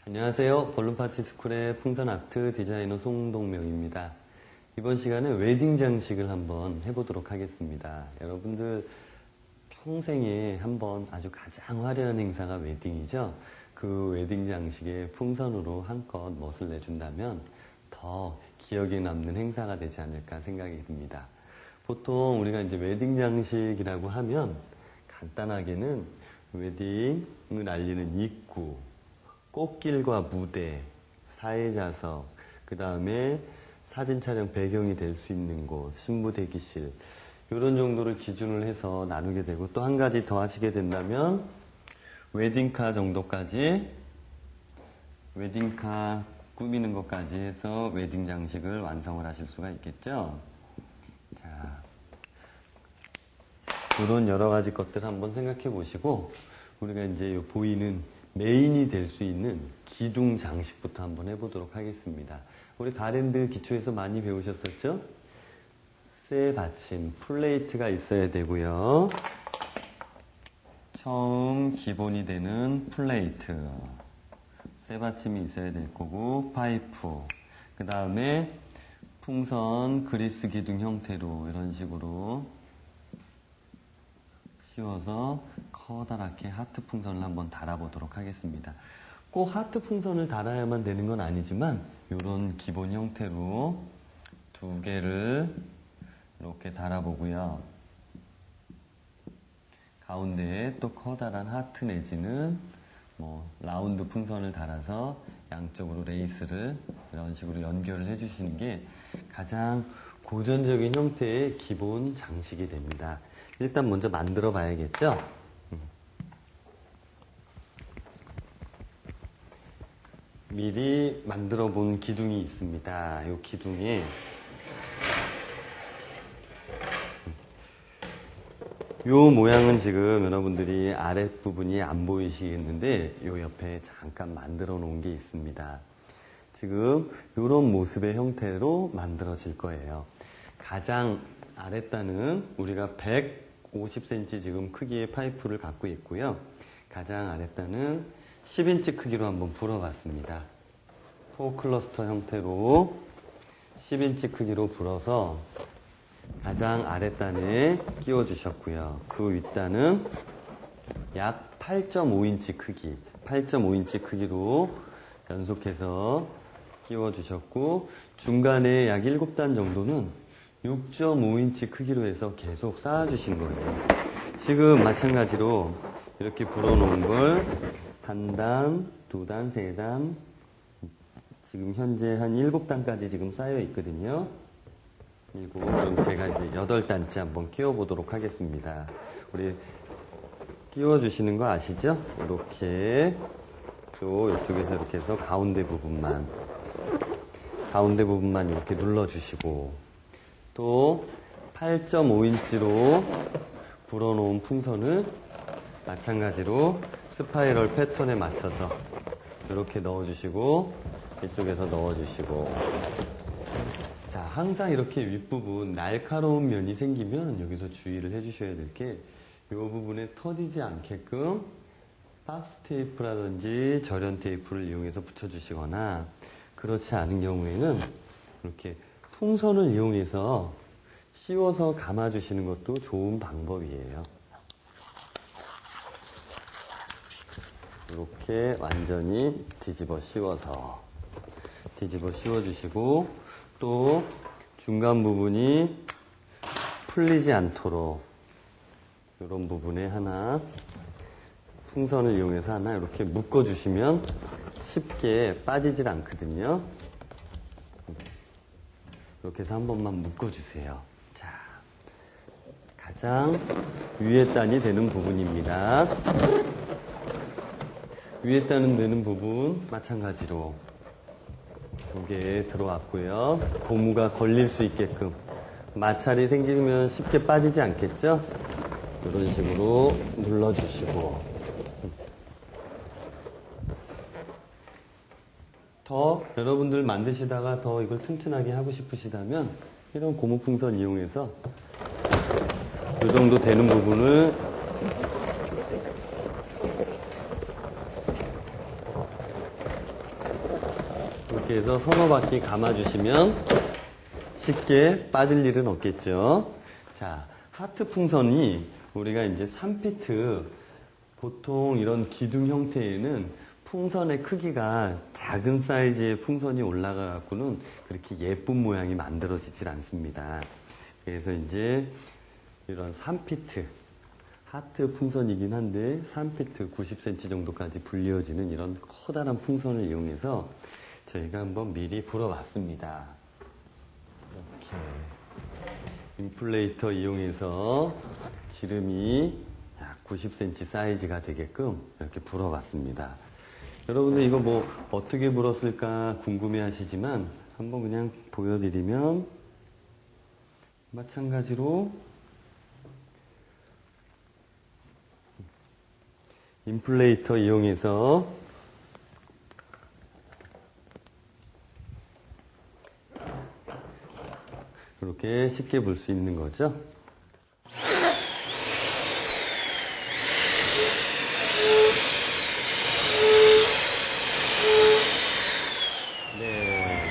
안녕하세요. 볼룸파티스쿨의 풍선아트 디자이너 송동명입니다. 이번 시간에 웨딩 장식을 한번 해보도록 하겠습니다. 여러분들 평생에 한번 아주 가장 화려한 행사가 웨딩이죠. 그 웨딩 장식에 풍선으로 한껏 멋을 내준다면 더 기억에 남는 행사가 되지 않을까 생각이 듭니다. 보통 우리가 이제 웨딩 장식이라고 하면 간단하게는 웨딩을 알리는 입구, 꽃길과 무대, 사회자석, 그 다음에 사진 촬영 배경이 될 수 있는 곳, 신부 대기실, 이런 정도를 기준을 해서 나누게 되고, 또 한 가지 더 하시게 된다면 웨딩카 정도까지, 웨딩카 꾸미는 것까지 해서 웨딩 장식을 완성을 하실 수가 있겠죠. 자, 이런 여러 가지 것들 한번 생각해 보시고, 우리가 이제 보이는 메인이 될 수 있는 기둥 장식부터 한번 해보도록 하겠습니다. 우리 가랜드 기초에서 많이 배우셨었죠? 쇠 받침, 플레이트가 있어야 되고요. 처음 기본이 되는 플레이트, 쇠 받침이 있어야 될 거고, 파이프, 그 다음에 풍선 그리스 기둥 형태로 이런 식으로 씌워서 커다랗게 하트 풍선을 한번 달아보도록 하겠습니다. 꼭 하트 풍선을 달아야만 되는 건 아니지만 이런 기본 형태로 두 개를 이렇게 달아보고요. 가운데에 또 커다란 하트 내지는 라운드 풍선을 달아서 양쪽으로 레이스를 이런 식으로 연결을 해주시는 게 가장 고전적인 형태의 기본 장식이 됩니다. 일단 먼저 만들어 봐야겠죠? 미리 만들어 본 기둥이 있습니다. 이 기둥에 이 모양은 지금 여러분들이 아랫부분이 안 보이시겠는데 이 옆에 잠깐 만들어 놓은 게 있습니다. 지금 이런 모습의 형태로 만들어질 거예요. 가장 아랫단은 우리가 150cm 지금 크기의 파이프를 갖고 있고요. 가장 아랫단은 10인치 크기로 한번 불어봤습니다. 4클러스터 형태로 10인치 크기로 불어서 가장 아랫단에 끼워주셨고요. 그 윗단은 약 8.5인치 크기, 8.5인치 크기로 연속해서 끼워주셨고, 중간에 약 7단 정도는 6.5인치 크기로 해서 계속 쌓아주신 거예요. 지금 마찬가지로 이렇게 불어놓은 걸 한 단, 두 단, 세 단, 지금 현재 한 7단까지 지금 쌓여 있거든요. 그리고 그럼 제가 이제 8단째 한번 끼워보도록 하겠습니다. 우리 끼워주시는 거 아시죠? 이렇게 또 이쪽에서 이렇게 해서 가운데 부분만 이렇게 눌러주시고, 또 8.5인치로 불어놓은 풍선을 마찬가지로 스파이럴 패턴에 맞춰서 이렇게 넣어주시고, 이쪽에서 넣어주시고. 자, 항상 이렇게 윗부분 날카로운 면이 생기면 여기서 주의를 해주셔야 될 게, 이 부분에 터지지 않게끔 박스 테이프라든지 절연 테이프를 이용해서 붙여주시거나, 그렇지 않은 경우에는 이렇게 풍선을 이용해서 씌워서 감아주시는 것도 좋은 방법이에요. 이렇게 완전히 뒤집어 씌워주시고, 또 중간 부분이 풀리지 않도록 이런 부분에 하나 풍선을 이용해서 하나 이렇게 묶어주시면 쉽게 빠지질 않거든요. 이렇게 해서 한 번만 묶어주세요. 자, 가장 위에 단이 되는 부분입니다. 위에 단은 되는 부분 마찬가지로 두 개 들어왔고요. 고무가 걸릴 수 있게끔 마찰이 생기면 쉽게 빠지지 않겠죠? 이런 식으로 눌러주시고, 더 여러분들 만드시다가 더 이걸 튼튼하게 하고 싶으시다면 이런 고무풍선 이용해서 이 정도 되는 부분을 이렇게 해서 서너 바퀴 감아주시면 쉽게 빠질 일은 없겠죠. 자, 하트 풍선이 우리가 이제 3피트, 보통 이런 기둥 형태에는 풍선의 크기가 작은 사이즈의 풍선이 올라가갖고는 그렇게 예쁜 모양이 만들어지질 않습니다. 그래서 이제 이런 3피트, 하트 풍선이긴 한데 3피트 90cm 정도까지 불리어지는 이런 커다란 풍선을 이용해서 저희가 한번 미리 불어봤습니다. 이렇게 인플레이터 이용해서 지름이 약 90cm 사이즈가 되게끔 이렇게 불어봤습니다. 여러분들 이거 뭐 어떻게 불었을까 궁금해 하시지만 한번 그냥 보여드리면 마찬가지로 인플레이터 이용해서 이렇게 쉽게 불 수 있는 거죠. 네.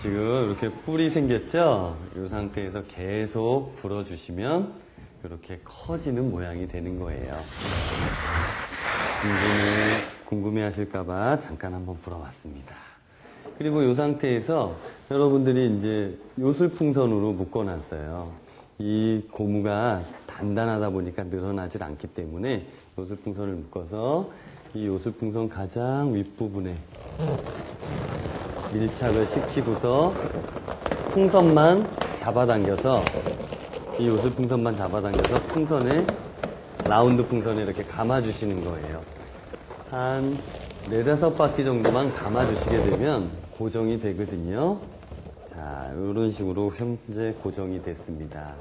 지금 이렇게 뿔이 생겼죠? 이 상태에서 계속 불어주시면 이렇게 커지는 모양이 되는 거예요. 궁금해 하실까봐 잠깐 한번 불어봤습니다. 그리고 이 상태에서 여러분들이 이제 요술풍선으로 묶어놨어요. 이 고무가 단단하다 보니까 늘어나질 않기 때문에 요술풍선을 묶어서 이 요술풍선 가장 윗부분에 밀착을 시키고서 풍선만 잡아당겨서 이 요술풍선만 잡아당겨서 풍선에 라운드 풍선에 이렇게 감아주시는 거예요. 한 4-5바퀴 정도만 감아주시게 되면 고정이 되거든요. 자, 이런 식으로 현재 고정이 됐습니다.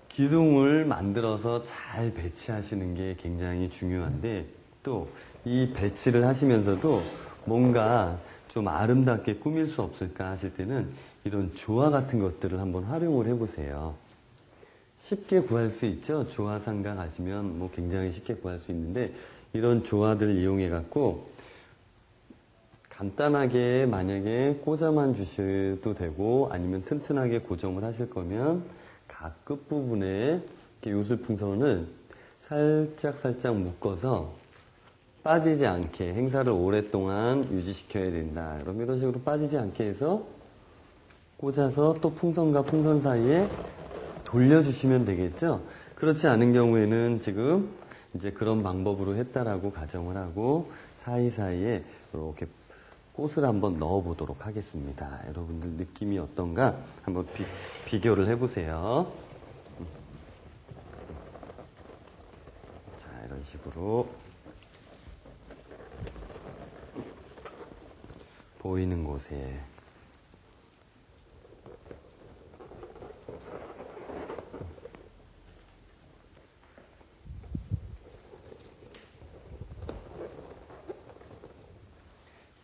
기둥을 만들어서 잘 배치하시는 게 굉장히 중요한데 또 이 배치를 하시면서도 뭔가 좀 아름답게 꾸밀 수 없을까 하실 때는 이런 조화 같은 것들을 한번 활용을 해보세요. 쉽게 구할 수 있죠. 조화상가 가시면 뭐 굉장히 쉽게 구할 수 있는데 이런 조화들을 이용해 갖고 간단하게 만약에 꽂아만 주셔도 되고 아니면 튼튼하게 고정을 하실 거면 각 끝부분에 이렇게 요술풍선을 살짝 묶어서 빠지지 않게 행사를 오랫동안 유지시켜야 된다. 그럼 이런 식으로 빠지지 않게 해서 꽂아서 또 풍선과 풍선 사이에 돌려주시면 되겠죠. 그렇지 않은 경우에는 지금 이제 그런 방법으로 했다라고 가정을 하고 사이사이에 이렇게 꽃을 한번 넣어 보도록 하겠습니다. 여러분들 느낌이 어떤가 한번 비교를 해보세요. 자, 이런 식으로 보이는 곳에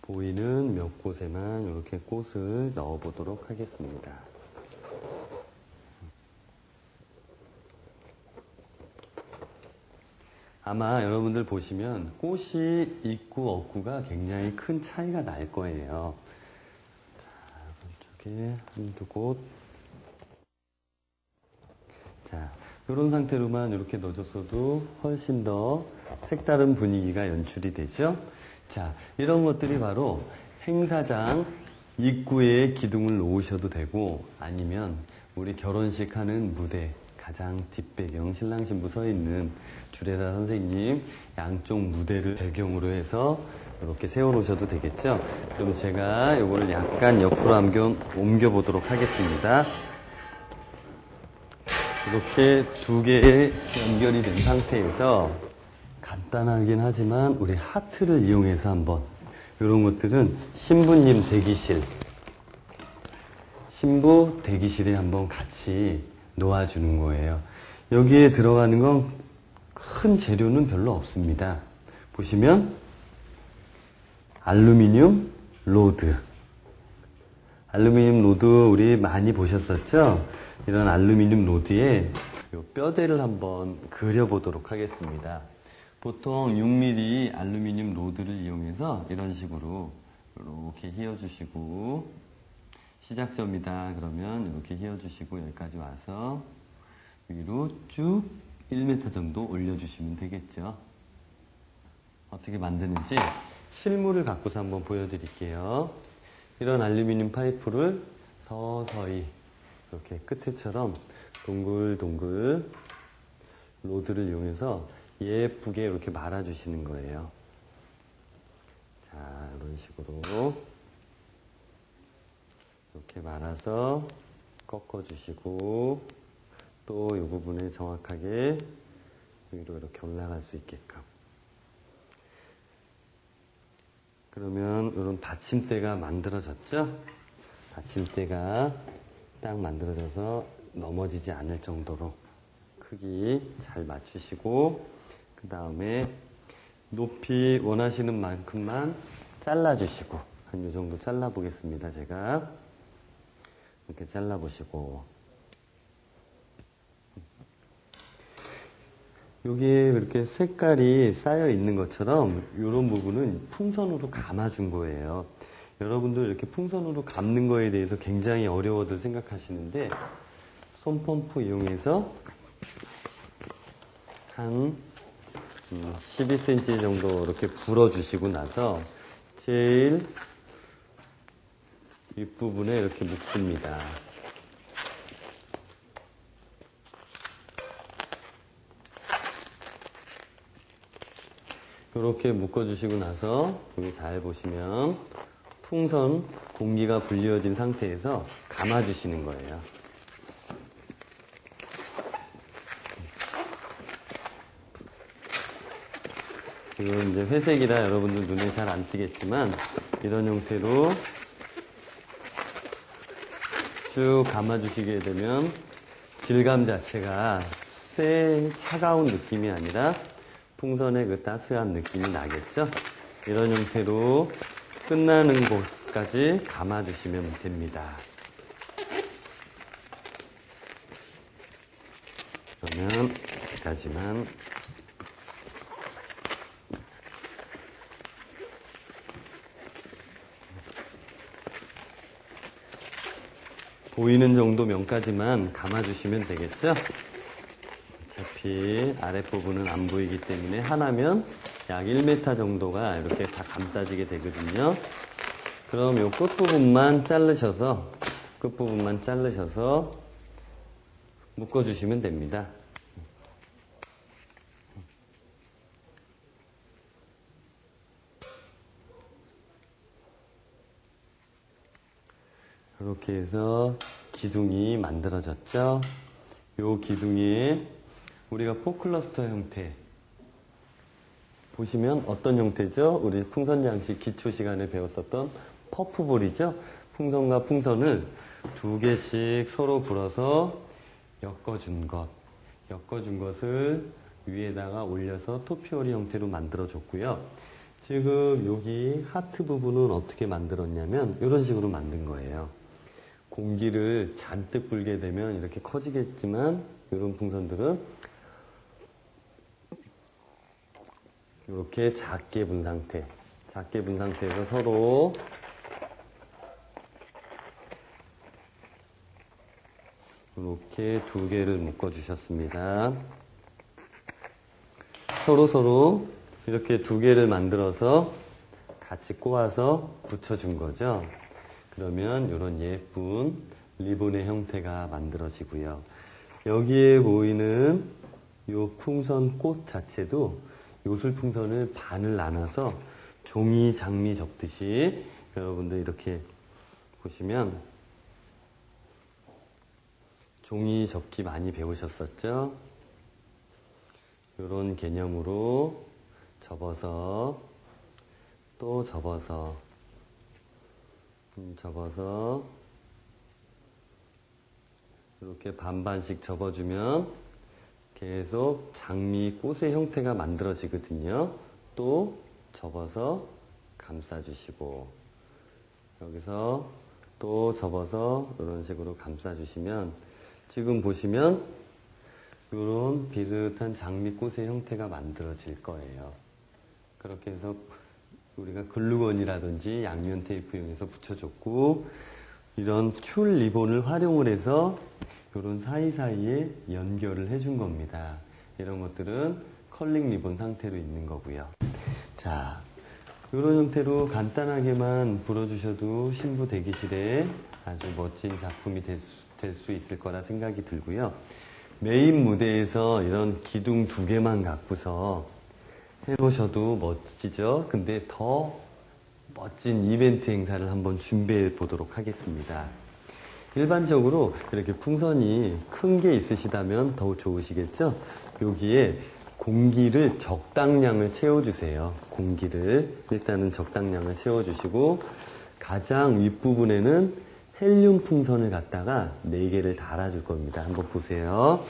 보이는 몇 곳에만 이렇게 꽃을 넣어 보도록 하겠습니다. 아마 여러분들 보시면 꽃이 있고 없고가 굉장히 큰 차이가 날 거예요. 자, 이쪽에 한두 곳. 자, 이런 상태로만 이렇게 넣어줬어도 훨씬 더 색다른 분위기가 연출이 되죠. 자, 이런 것들이 바로 행사장 입구에 기둥을 놓으셔도 되고 아니면 우리 결혼식 하는 무대 가장 뒷배경 신랑 신부 서 있는 주례사 선생님 양쪽 무대를 배경으로 해서 이렇게 세워 놓으셔도 되겠죠. 그럼 제가 이거를 약간 옆으로 옮겨 보도록 하겠습니다. 이렇게 두 개의 연결이 된 상태에서 간단하긴 하지만 우리 하트를 이용해서 한번 이런 것들은 신부님 대기실, 신부 대기실에 한번 같이 놓아주는 거예요. 여기에 들어가는 건 큰 재료는 별로 없습니다. 보시면 알루미늄 로드, 알루미늄 로드 우리 많이 보셨었죠? 이런 알루미늄 로드에 이 뼈대를 한번 그려보도록 하겠습니다. 보통 6mm 알루미늄 로드를 이용해서 이런 식으로 이렇게 휘어주시고, 시작점이다 그러면 이렇게 휘어주시고 여기까지 와서 위로 쭉 1m 정도 올려주시면 되겠죠. 어떻게 만드는지 실물을 갖고서 한번 보여드릴게요. 이런 알루미늄 파이프를 서서히 이렇게 끝에처럼 동글동글 로드를 이용해서 예쁘게 이렇게 말아주시는 거예요. 자, 이런 식으로 이렇게 말아서 꺾어주시고, 또 이 부분에 정확하게 위로 이렇게 올라갈 수 있게끔. 그러면 이런 받침대가 만들어졌죠? 받침대가 딱 만들어져서 넘어지지 않을 정도로 크기 잘 맞추시고, 그 다음에 높이 원하시는 만큼만 잘라주시고, 한 이 정도 잘라보겠습니다. 제가 이렇게 잘라보시고, 여기에 이렇게 색깔이 쌓여 있는 것처럼 이런 부분은 풍선으로 감아준 거예요. 여러분들 이렇게 풍선으로 감는 거에 대해서 굉장히 어려워들 생각하시는데, 손펌프 이용해서 한 12cm 정도 이렇게 불어주시고 나서 제일 윗부분에 이렇게 묶습니다. 이렇게 묶어주시고 나서 여기 잘 보시면 풍선 공기가 분리어진 상태에서 감아주시는 거예요. 이건 이제 회색이라 여러분들 눈에 잘 안 띄겠지만, 이런 형태로 쭉 감아주시게 되면 질감 자체가 차가운 느낌이 아니라 풍선의 그 따스한 느낌이 나겠죠? 이런 형태로 끝나는 곳까지 감아주시면 됩니다. 그러면 여기까지만. 보이는 정도 면까지만 감아주시면 되겠죠? 어차피 아랫부분은 안 보이기 때문에 하나면 약 1m 정도가 이렇게 다 감싸지게 되거든요. 그럼 요 끝부분만 자르셔서 묶어주시면 됩니다. 이렇게 해서 기둥이 만들어졌죠. 요 기둥이 우리가 포클러스터 형태 보시면 어떤 형태죠? 우리 풍선 장식 기초 시간에 배웠었던 퍼프볼이죠. 풍선과 풍선을 두 개씩 서로 불어서 엮어준 것을 위에다가 올려서 토피오리 형태로 만들어줬고요. 지금 여기 하트 부분은 어떻게 만들었냐면 이런 식으로 만든 거예요. 공기를 잔뜩 불게 되면 이렇게 커지겠지만, 이런 풍선들은 이렇게 작게 분 상태에서 서로 이렇게 두 개를 묶어 주셨습니다. 서로 이렇게 두 개를 만들어서 같이 꼬아서 붙여준 거죠. 그러면 이런 예쁜 리본의 형태가 만들어지고요. 여기에 보이는 이 풍선 꽃 자체도 요술풍선을 반을 나눠서 종이 장미 접듯이, 여러분들 이렇게 보시면 종이 접기 많이 배우셨었죠? 이런 개념으로 접어서 또 접어서 이렇게 반반씩 접어주면 계속 장미 꽃의 형태가 만들어지거든요. 또 접어서 감싸주시고, 여기서 또 접어서 이런 식으로 감싸주시면, 지금 보시면 이런 비슷한 장미꽃의 형태가 만들어질 거예요. 그렇게 해서 우리가 글루건이라든지 양면 테이프 이용해서 붙여줬고, 이런 튤 리본을 활용을 해서 이런 사이사이에 연결을 해준 겁니다. 이런 것들은 컬링 리본 상태로 있는 거고요. 자, 이런 형태로 간단하게만 불어주셔도 신부 대기실에 아주 멋진 작품이 될 수 있을 거라 생각이 들고요. 메인 무대에서 이런 기둥 2개만 갖고서 해보셔도 멋지죠? 근데 더 멋진 이벤트 행사를 한번 준비해 보도록 하겠습니다. 일반적으로 이렇게 풍선이 큰 게 있으시다면 더욱 좋으시겠죠? 여기에 공기를 적당량을 채워주세요. 공기를 일단은 적당량을 채워주시고, 가장 윗부분에는 헬륨 풍선을 갖다가 4개를 달아줄 겁니다. 한번 보세요.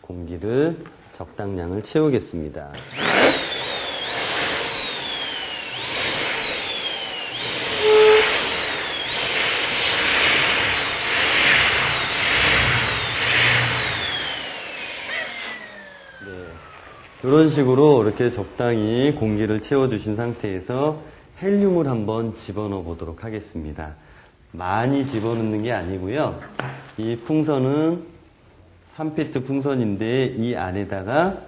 공기를 적당량을 채우겠습니다. 이런 식으로 이렇게 적당히 공기를 채워주신 상태에서 헬륨을 한번 집어넣어 보도록 하겠습니다. 많이 집어넣는 게 아니고요. 이 풍선은 3피트 풍선인데 이 안에다가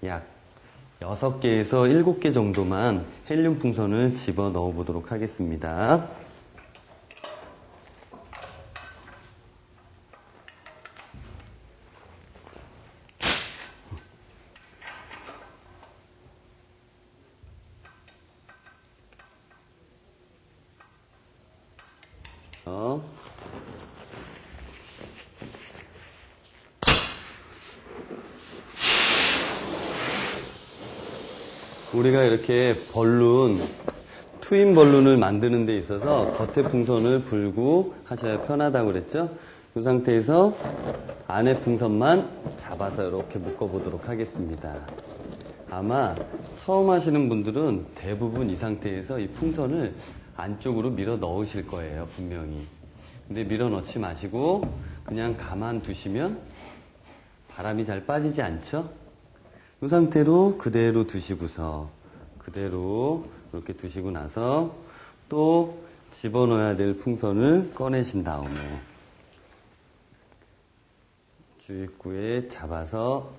약 6개에서 7개 정도만 헬륨 풍선을 집어넣어 보도록 하겠습니다. 우리가 이렇게 벌룬, 트윈 벌룬을 만드는 데 있어서 겉에 풍선을 불고 하셔야 편하다고 그랬죠? 이 상태에서 안에 풍선만 잡아서 이렇게 묶어보도록 하겠습니다. 아마 처음 하시는 분들은 대부분 이 상태에서 이 풍선을 안쪽으로 밀어 넣으실 거예요, 분명히. 근데 밀어 넣지 마시고 그냥 가만 두시면 바람이 잘 빠지지 않죠? 이 상태로 그대로 두시고서 그대로 이렇게 두시고 나서 또 집어넣어야 될 풍선을 꺼내신 다음에 주입구에 잡아서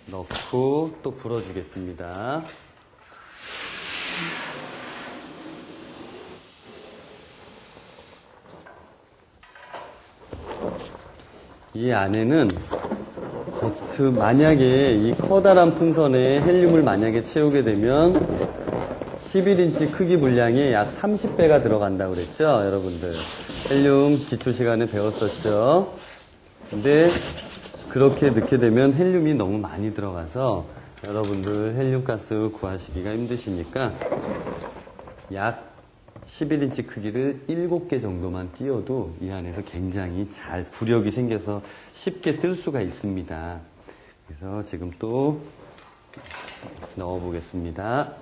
넣고 또 불어주겠습니다. 이 안에는 만약에 이 커다란 풍선에 헬륨을 만약에 채우게 되면 11인치 크기 분량에 약 30배가 들어간다고 그랬죠? 여러분들. 헬륨 기초 시간에 배웠었죠? 근데 그렇게 넣게 되면 헬륨이 너무 많이 들어가서 여러분들 헬륨가스 구하시기가 힘드시니까 약 11인치 크기를 7개 정도만 띄워도 이 안에서 굉장히 잘 부력이 생겨서 쉽게 뜰 수가 있습니다. 그래서 지금 또 넣어 보겠습니다.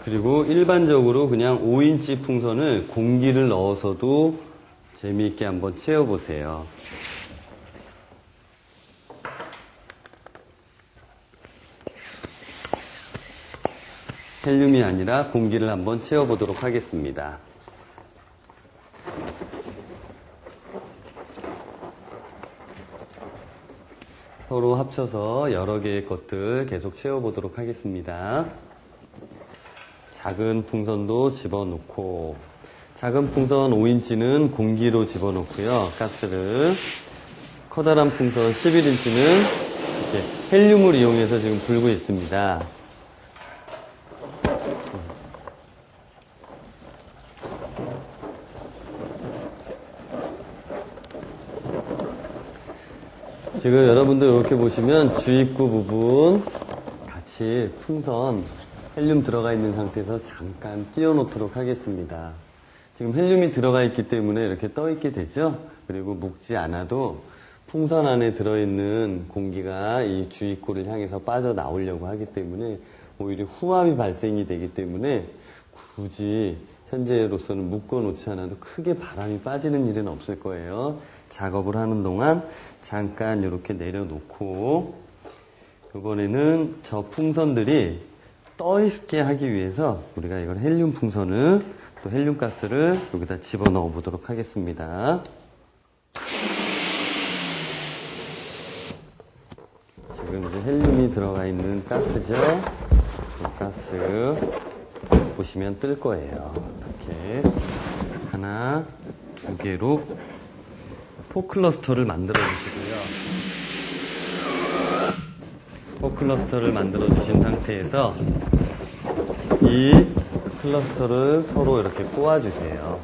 그리고 일반적으로 그냥 5인치 풍선을 공기를 넣어서도 재미있게 한번 채워보세요. 헬륨이 아니라 공기를 한번 채워보도록 하겠습니다. 서로 합쳐서 여러 개의 것들 계속 채워보도록 하겠습니다. 작은 풍선도 집어넣고, 작은 풍선 5인치는 공기로 집어넣고요, 가스를. 커다란 풍선 11인치는 이렇게 헬륨을 이용해서 지금 불고 있습니다. 지금 여러분들 이렇게 보시면 주입구 부분 같이 풍선 헬륨 들어가 있는 상태에서 잠깐 띄워 놓도록 하겠습니다. 지금 헬륨이 들어가 있기 때문에 이렇게 떠 있게 되죠. 그리고 묶지 않아도 풍선 안에 들어있는 공기가 이 주입구를 향해서 빠져나오려고 하기 때문에 오히려 후압이 발생이 되기 때문에 굳이 현재로서는 묶어 놓지 않아도 크게 바람이 빠지는 일은 없을 거예요. 작업을 하는 동안 잠깐 이렇게 내려놓고, 이번에는 저 풍선들이 떠 있게 하기 위해서 우리가 이걸 헬륨 풍선을, 또 헬륨 가스를 여기다 집어넣어 보도록 하겠습니다. 지금 이제 헬륨이 들어가 있는 가스죠. 이 가스 보시면 뜰 거예요. 이렇게 하나, 두 개로 포클러스터를 만들어 주시고요. 포클러스터를 만들어 주신 상태에서 이 클러스터를 서로 이렇게 꼬아주세요.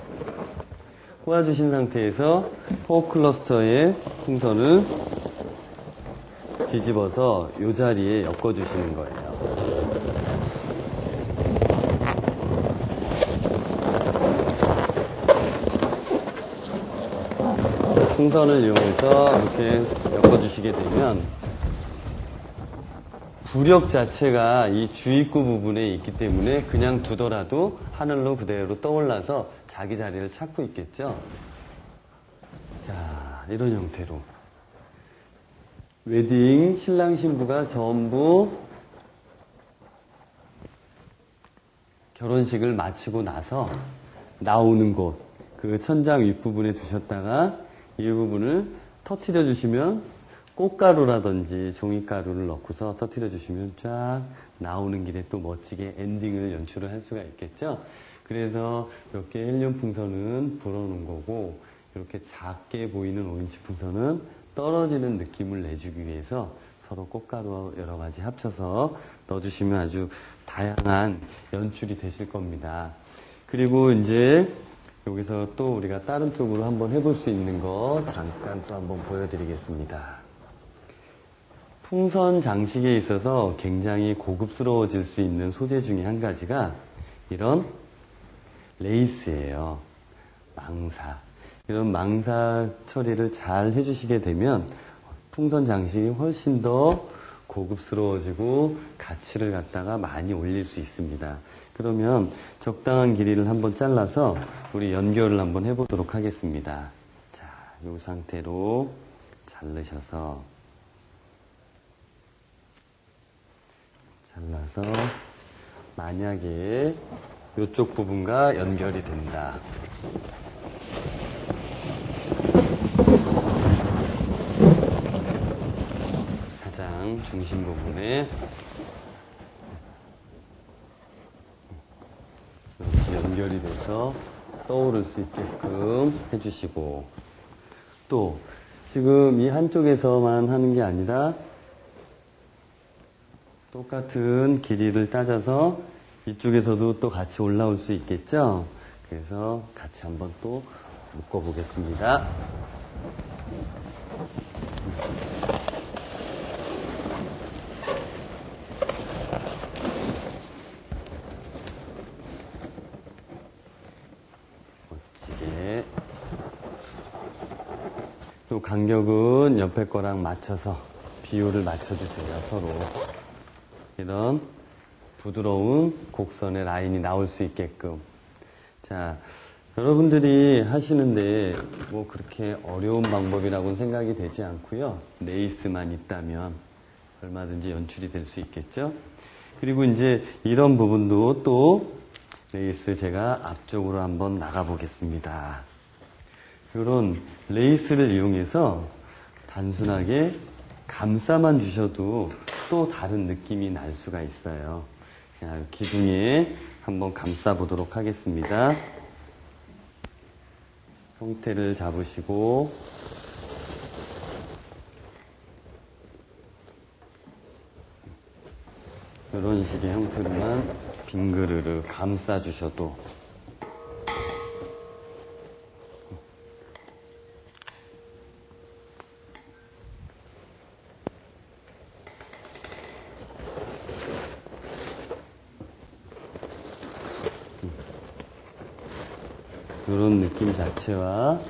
꼬아주신 상태에서 포클러스터의 풍선을 뒤집어서 이 자리에 엮어주시는 거예요. 풍선을 이용해서 이렇게 엮어주시게 되면 부력 자체가 이 주입구 부분에 있기 때문에 그냥 두더라도 하늘로 그대로 떠올라서 자기 자리를 찾고 있겠죠. 자, 이런 형태로 웨딩 신랑 신부가 전부 결혼식을 마치고 나서 나오는 곳, 그 천장 윗부분에 두셨다가 이 부분을 터트려 주시면 꽃가루라든지 종이가루를 넣고서 터트려 주시면 쫙 나오는 길에 또 멋지게 엔딩을 연출을 할 수가 있겠죠. 그래서 이렇게 헬륨 풍선은 불어놓은 거고, 이렇게 작게 보이는 5인치 풍선은 떨어지는 느낌을 내주기 위해서 서로 꽃가루 여러 가지 합쳐서 넣어주시면 아주 다양한 연출이 되실 겁니다. 그리고 이제 여기서 또 우리가 다른 쪽으로 한번 해볼 수 있는 거 잠깐 또 한번 보여드리겠습니다. 풍선 장식에 있어서 굉장히 고급스러워질 수 있는 소재 중에 한 가지가 이런 레이스예요. 망사. 이런 망사 처리를 잘 해주시게 되면 풍선 장식이 훨씬 더 고급스러워지고 가치를 갖다가 많이 올릴 수 있습니다. 그러면 적당한 길이를 한번 잘라서 우리 연결을 한번 해보도록 하겠습니다. 자, 이 상태로 잘라서 만약에 이쪽 부분과 연결이 된다. 가장 중심 부분에 이렇게 연결이 돼서 떠오를 수 있게끔 해주시고, 또 지금 이 한쪽에서만 하는 게 아니라 똑같은 길이를 따져서 이쪽에서도 또 같이 올라올 수 있겠죠? 그래서 같이 한번 또 묶어 보겠습니다. 멋지게. 또 간격은 옆에 거랑 맞춰서 비율을 맞춰주세요, 서로. 이런 부드러운 곡선의 라인이 나올 수 있게끔. 자, 여러분들이 하시는데 뭐 그렇게 어려운 방법이라고는 생각이 되지 않고요. 레이스만 있다면 얼마든지 연출이 될 수 있겠죠. 그리고 이제 이런 부분도 또 레이스 제가 앞쪽으로 한번 나가 보겠습니다. 이런 레이스를 이용해서 단순하게 감싸만 주셔도 또 다른 느낌이 날 수가 있어요. 자, 기둥에 한번 감싸 보도록 하겠습니다. 형태를 잡으시고 이런 식의 형태로만 빙그르르 감싸 주셔도 이런 느낌 자체와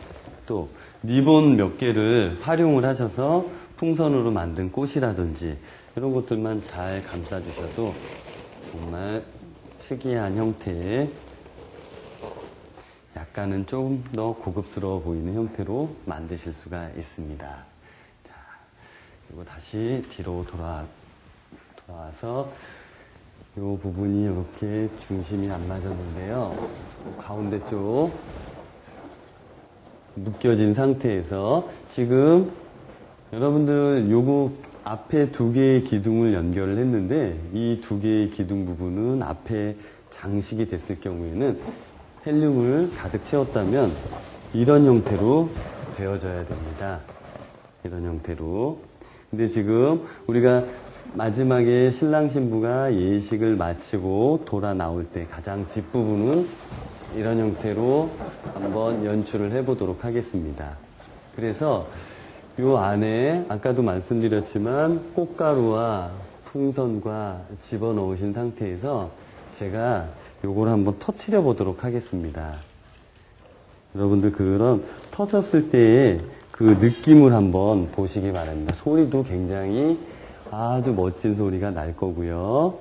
또 리본 몇 개를 활용을 하셔서 풍선으로 만든 꽃이라든지 이런 것들만 잘 감싸주셔도 정말 특이한 형태의 약간은 좀 더 고급스러워 보이는 형태로 만드실 수가 있습니다. 자, 그리고 다시 뒤로 돌아와서 이 부분이 이렇게 중심이 안 맞았는데요. 가운데 쪽 묶여진 상태에서 지금 여러분들 요거 앞에 두 개의 기둥을 연결을 했는데 이 두 개의 기둥 부분은 앞에 장식이 됐을 경우에는 헬륨을 가득 채웠다면 이런 형태로 되어져야 됩니다. 이런 형태로. 근데 지금 우리가 마지막에 신랑 신부가 예식을 마치고 돌아 나올 때 가장 뒷부분은 이런 형태로 한번 연출을 해보도록 하겠습니다. 그래서 요 안에 아까도 말씀드렸지만 꽃가루와 풍선과 집어넣으신 상태에서 제가 요걸 한번 터트려 보도록 하겠습니다. 여러분들 그런 터졌을 때의 그 느낌을 한번 보시기 바랍니다. 소리도 굉장히 아주 멋진 소리가 날 거고요.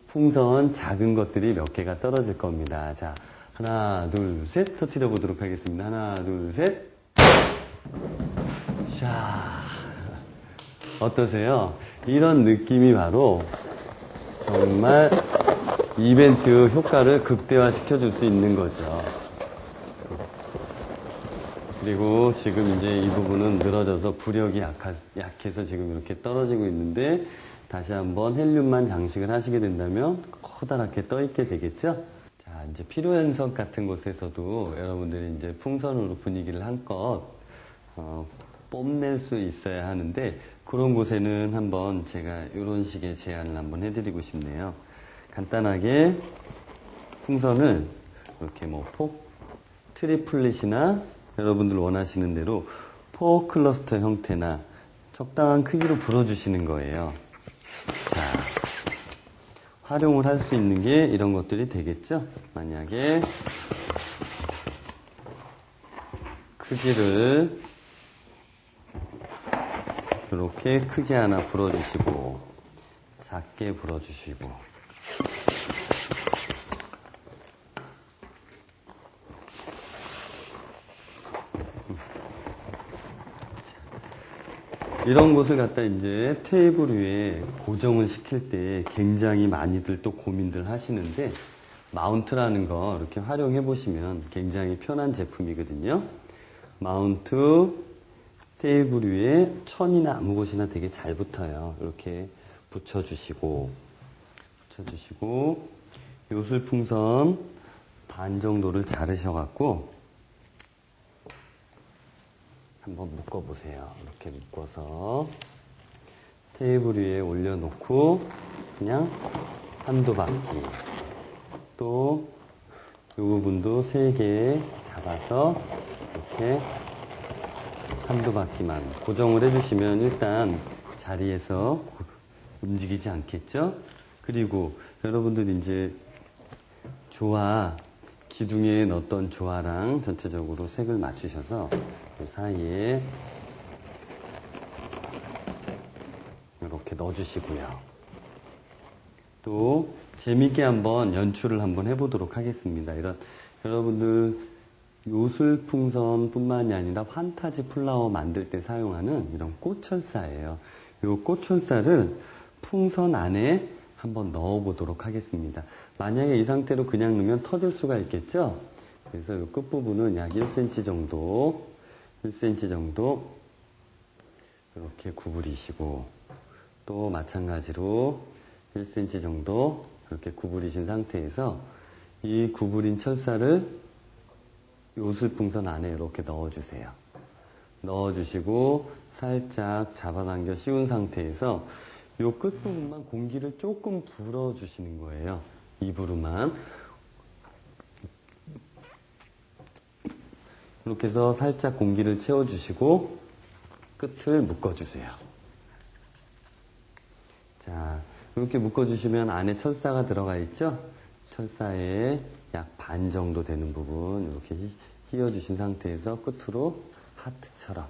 풍선 작은 것들이 몇 개가 떨어질 겁니다. 자, 하나, 둘, 셋 터트려 보도록 하겠습니다. 하나, 둘, 셋. 자, 어떠세요? 이런 느낌이 바로 정말 이벤트 효과를 극대화시켜 줄 수 있는 거죠. 그리고 지금 이제 이 부분은 늘어져서 부력이 약해서 지금 이렇게 떨어지고 있는데 다시 한번 헬륨만 장식을 하시게 된다면 커다랗게 떠 있게 되겠죠? 자, 이제 필요연석 같은 곳에서도 여러분들이 이제 풍선으로 분위기를 한껏 뽐낼 수 있어야 하는데 그런 곳에는 한번 제가 이런 식의 제안을 한번 해드리고 싶네요. 간단하게 풍선을 이렇게 뭐 트리플릿이나 여러분들 원하시는 대로 4클러스터 형태나 적당한 크기로 불어주시는 거예요. 자, 활용을 할 수 있는 게 이런 것들이 되겠죠? 만약에 크기를 이렇게 크게 하나 불어주시고 작게 불어주시고 이런 것을 갖다 이제 테이블 위에 고정을 시킬 때 굉장히 많이들 또 고민들 하시는데 마운트라는 거 이렇게 활용해 보시면 굉장히 편한 제품이거든요. 마운트 테이블 위에 천이나 아무 곳이나 되게 잘 붙어요. 이렇게 붙여주시고 요술풍선 반 정도를 자르셔갖고 한번 묶어보세요. 이렇게 묶어서 테이블 위에 올려놓고 그냥 한두 바퀴 또 이 부분도 3개 잡아서 이렇게 한두 바퀴만 고정을 해주시면 일단 자리에서 움직이지 않겠죠? 그리고 여러분들 이제 기둥에 넣었던 조화랑 전체적으로 색을 맞추셔서 그 사이에 이렇게 넣어주시고요. 또 재미있게 한번 연출을 한번 해보도록 하겠습니다. 이런 여러분들 요술풍선 뿐만이 아니라 판타지 플라워 만들 때 사용하는 이런 꽃철사예요. 이 꽃철사를 풍선 안에 한번 넣어보도록 하겠습니다. 만약에 이 상태로 그냥 넣으면 터질 수가 있겠죠? 그래서 이 끝부분은 약 1cm 정도 이렇게 구부리시고 또 마찬가지로 1cm 정도 이렇게 구부리신 상태에서 이 구부린 철사를 요술풍선 안에 이렇게 넣어주세요. 넣어주시고 살짝 잡아당겨 씌운 상태에서 이 끝부분만 공기를 조금 불어주시는 거예요. 입으로만. 이렇게 해서 살짝 공기를 채워주시고 끝을 묶어주세요. 자, 이렇게 묶어주시면 안에 철사가 들어가 있죠? 철사에 약 반 정도 되는 부분 이렇게 휘어주신 상태에서 끝으로 하트처럼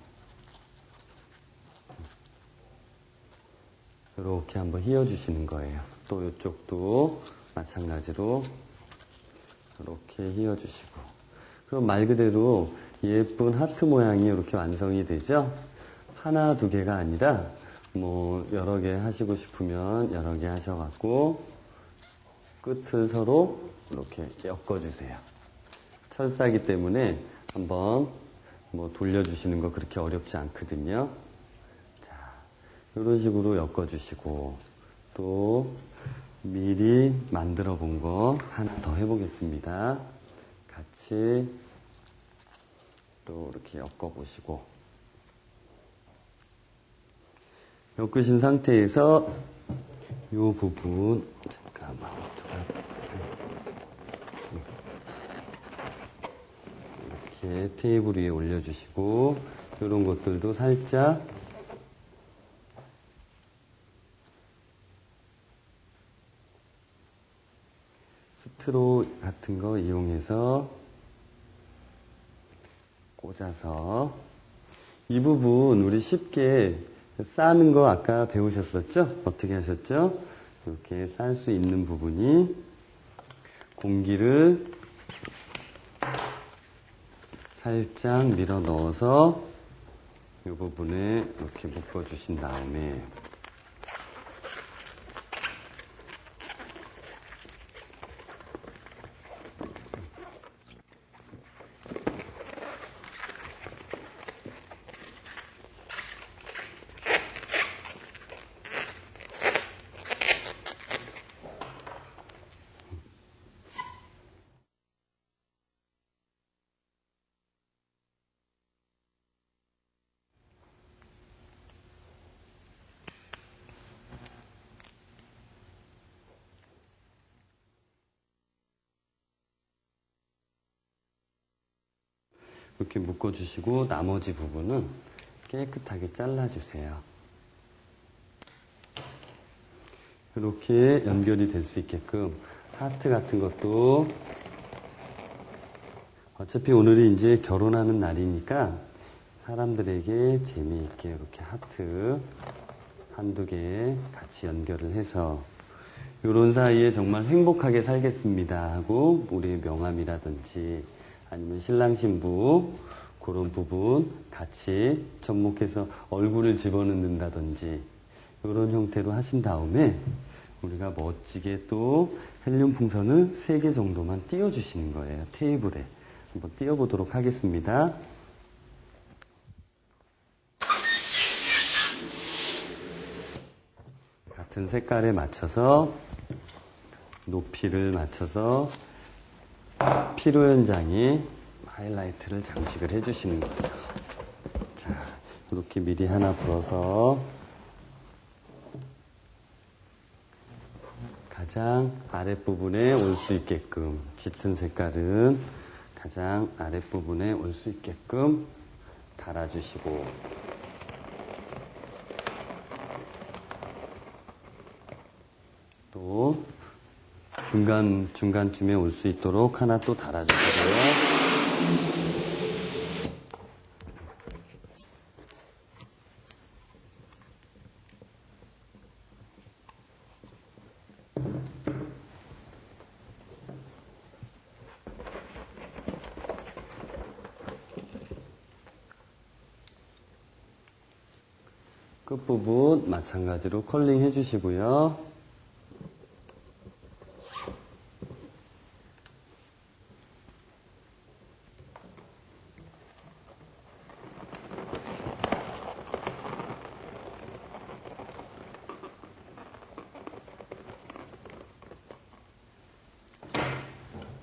이렇게 한번 휘어주시는 거예요. 또 이쪽도 마찬가지로 이렇게 휘어주시고, 그럼 말 그대로 예쁜 하트 모양이 이렇게 완성이 되죠? 하나, 두 개가 아니라 뭐 여러 개 하시고 싶으면 여러 개 하셔갖고 끝을 서로 이렇게 엮어주세요. 철사기 때문에 한번 뭐 돌려주시는 거 그렇게 어렵지 않거든요. 자, 이런 식으로 엮어주시고, 또 미리 만들어 본 거 하나 더 해보겠습니다. 같이 또 이렇게 엮어보시고, 엮으신 상태에서 이 부분 잠깐만 이렇게 테이블 위에 올려주시고, 이런 것들도 살짝 스트로 같은 거 이용해서 꽂아서, 이 부분 우리 쉽게 싸는 거 아까 배우셨었죠? 어떻게 하셨죠? 이렇게 쌀 수 있는 부분이 공기를 살짝 밀어 넣어서 이 부분에 이렇게 묶어 주신 다음에 이렇게 묶어주시고, 나머지 부분은 깨끗하게 잘라주세요. 이렇게 연결이 될 수 있게끔 하트 같은 것도, 어차피 오늘이 이제 결혼하는 날이니까 사람들에게 재미있게 이렇게 하트 한두 개 같이 연결을 해서 이런 사이에 정말 행복하게 살겠습니다 하고 우리의 명함이라든지 아니면 신랑 신부 그런 부분 같이 접목해서 얼굴을 집어넣는다든지 이런 형태로 하신 다음에 우리가 멋지게 또 헬륨 풍선을 3개 정도만 띄워주시는 거예요. 테이블에 한번 띄워보도록 하겠습니다. 같은 색깔에 맞춰서 높이를 맞춰서 피로 현장에 하이라이트를 장식을 해주시는 거죠. 자, 이렇게 미리 하나 불어서 가장 아랫부분에 올 수 있게끔, 짙은 색깔은 가장 아랫부분에 올 수 있게끔 달아주시고, 또 중간쯤에 올 수 있도록 하나 또 달아주시고요. 끝부분 마찬가지로 컬링 해주시고요.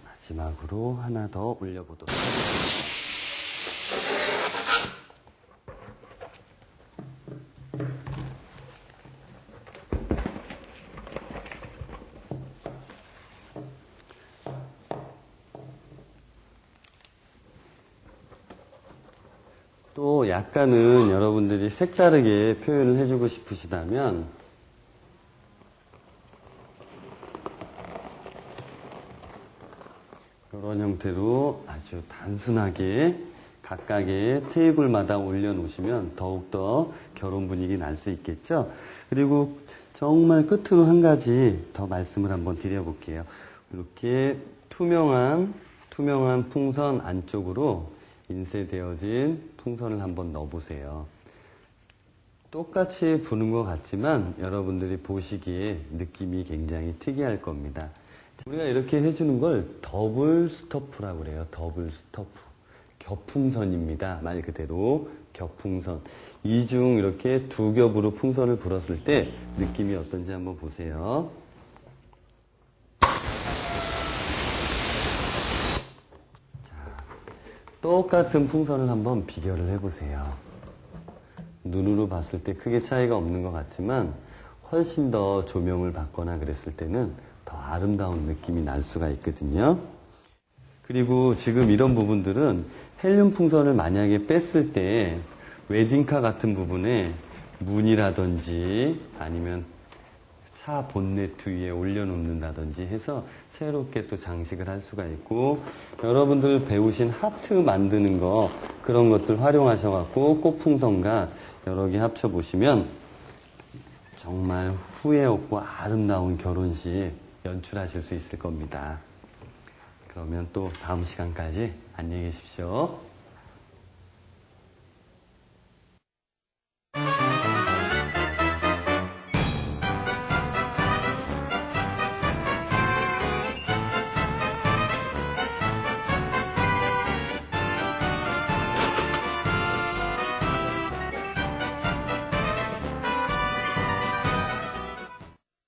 마지막으로 하나 더 올려보도록 하겠습니다. 또 약간은 여러분들이 색다르게 표현을 해주고 싶으시다면 이런 형태로 아주 단순하게 각각의 테이블마다 올려놓으시면 더욱더 결혼 분위기 날 수 있겠죠. 그리고 정말 끝으로 한 가지 더 말씀을 한번 드려볼게요. 이렇게 투명한 풍선 안쪽으로 인쇄되어진 풍선을 한번 넣어보세요. 똑같이 부는 것 같지만 여러분들이 보시기에 느낌이 굉장히 특이할 겁니다. 우리가 이렇게 해주는 걸 더블 스토프라고 그래요. 더블 스토프. 겹풍선입니다. 말 그대로 겹풍선. 이중 이렇게 두 겹으로 풍선을 불었을 때 느낌이 어떤지 한번 보세요. 자, 똑같은 풍선을 한번 비교를 해보세요. 눈으로 봤을 때 크게 차이가 없는 것 같지만 훨씬 더 조명을 받거나 그랬을 때는 더 아름다운 느낌이 날 수가 있거든요. 그리고 지금 이런 부분들은 헬륨 풍선을 만약에 뺐을 때 웨딩카 같은 부분에 문이라든지 아니면 차 본네트 위에 올려놓는다든지 해서 새롭게 또 장식을 할 수가 있고, 여러분들 배우신 하트 만드는 거 그런 것들 활용하셔갖고 꽃풍선과 여러 개 합쳐보시면 정말 후회 없고 아름다운 결혼식 연출하실 수 있을 겁니다. 그러면 또 다음 시간까지 안녕히 계십시오.